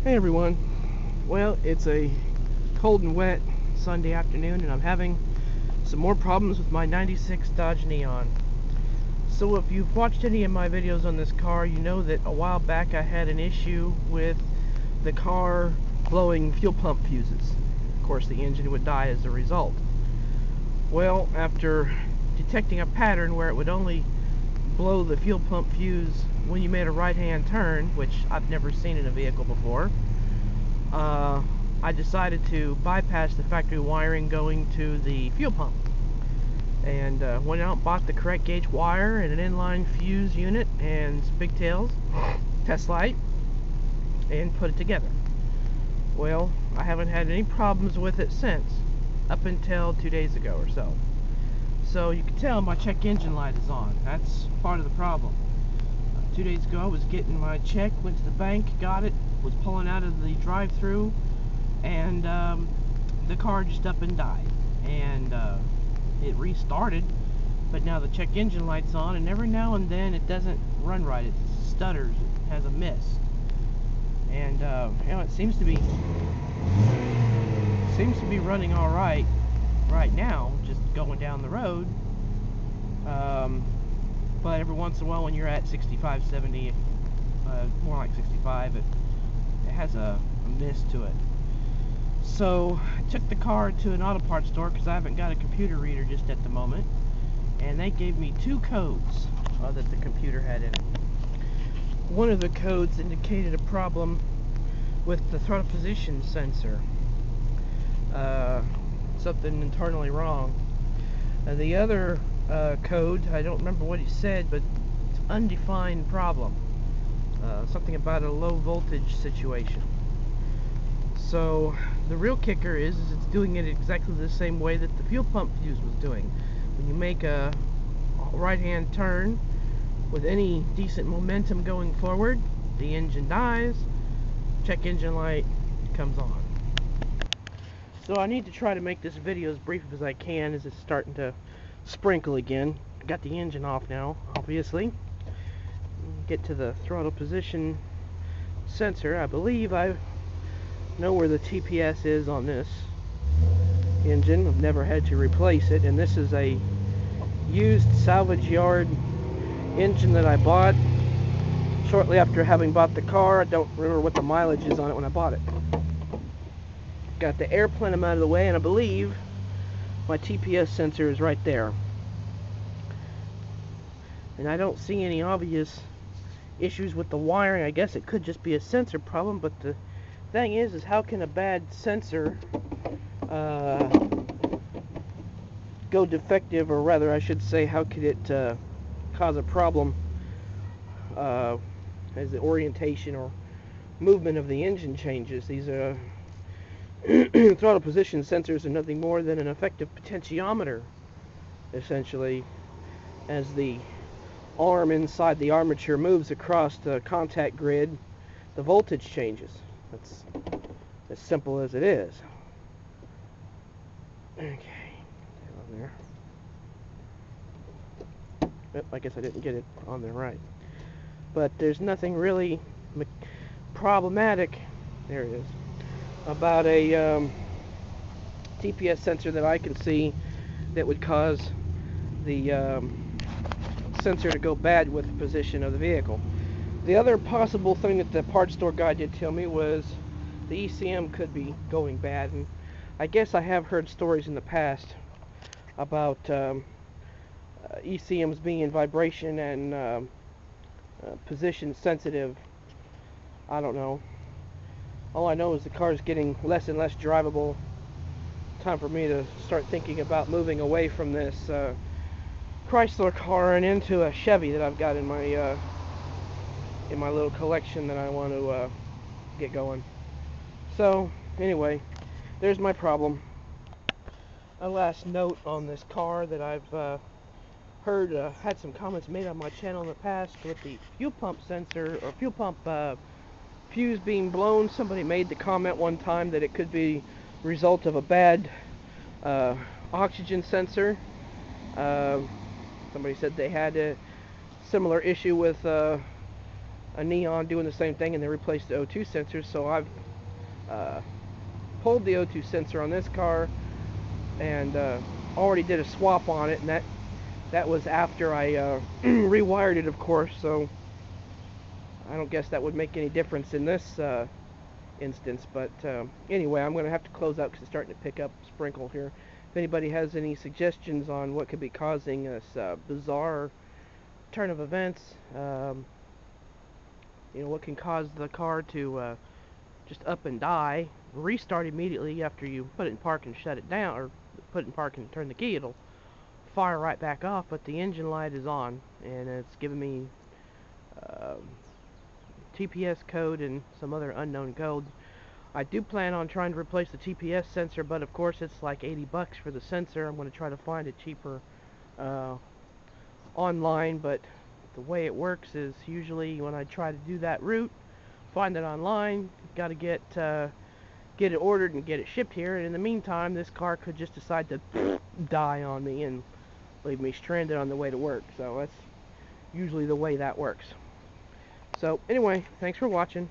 Hey everyone. Well, it's a cold and wet Sunday afternoon and I'm having some more problems with my 96 Dodge Neon. So if you've watched any of my videos on this car, you know that a while back I had an issue with the car blowing fuel pump fuses. Of course, the engine would die as a result. Well, after detecting a pattern where it would only blow the fuel pump fuse when you made a right-hand turn, which I've never seen in a vehicle before, I decided to bypass the factory wiring going to the fuel pump, and went out and bought the correct gauge wire and an inline fuse unit and some pigtails, test light, and put it together. Well, I haven't had any problems with it since, up until 2 days ago or so. So you can tell my check engine light is on. That's part of the problem. 2 days ago I was getting my check, went to the bank, got it, was pulling out of the drive-through, and the car just up and died. And it restarted, but now the check engine light's on, and every now and then it doesn't run right. It stutters, it has a miss. And you know, it seems to be running all right now, just going down the road. But every once in a while, when you're at 65, 70, more like 65, it has a miss to it. So I took the car to an auto parts store because I haven't got a computer reader just at the moment, and they gave me two codes that the computer had in it. One of the codes indicated a problem with the throttle position sensor, something internally wrong. The other code, I don't remember what he said, but it's an undefined problem, something about a low voltage situation. So the real kicker is it's doing it exactly the same way that the fuel pump fuse was doing. When you make a right-hand turn with any decent momentum going forward, the engine dies, check engine light comes on. So I need to try to make this video as brief as I can, as it's starting to sprinkle again. Got the engine off now, obviously. Get to the throttle position sensor. I believe I know where the TPS is on this engine. I've never had to replace it, and this is a used salvage yard engine that I bought shortly after having bought the car. I don't remember what the mileage is on it when I bought it. Got the air plenum out of the way, and I believe my TPS sensor is right there. And I don't see any obvious issues with the wiring. I guess it could just be a sensor problem, but the thing is how can a bad sensor go defective, or rather I should say, how could it cause a problem as the orientation or movement of the engine changes? These throttle position sensors are nothing more than an effective potentiometer, essentially. As the arm inside the armature moves across the contact grid, the voltage changes. That's as simple as it is. Okay, on there. Yep, I guess I didn't get it on there right. But there's nothing really problematic, there it is, about a TPS sensor that I can see that would cause the sensor to go bad with the position of the vehicle. The other possible thing that the parts store guy did tell me was the ECM could be going bad, and I guess I have heard stories in the past about ECMs being in vibration and position sensitive. I don't know. All I know is the car is getting less and less drivable. Time for me to start thinking about moving away from this Chrysler car and into a Chevy that I've got in my little collection that I want to get going. So anyway, there's my problem. A last note on this car that I've heard had some comments made on my channel in the past with the fuel pump sensor, or fuel pump fuse being blown. Somebody made the comment one time that it could be a result of a bad oxygen sensor. Somebody said they had a similar issue with a neon doing the same thing, and they replaced the O2 sensor. So I've pulled the O2 sensor on this car and already did a swap on it, and that was after I rewired it, of course. So I don't guess that would make any difference in this instance, but anyway, I'm going to have to close out because it's starting to pick up sprinkle here. If anybody has any suggestions on what could be causing this bizarre turn of events, you know, what can cause the car to just up and die, restart immediately after you put it in park and shut it down, or put it in park and turn the key, it'll fire right back off, but the engine light is on, and it's giving me TPS code and some other unknown code. I do plan on trying to replace the TPS sensor, but of course it's like 80 bucks for the sensor. I'm going to try to find it cheaper online, but the way it works is usually when I try to do that route, find it online, got to get it ordered and get it shipped here, and in the meantime this car could just decide to die on me and leave me stranded on the way to work. So that's usually the way that works. So anyway, thanks for watching.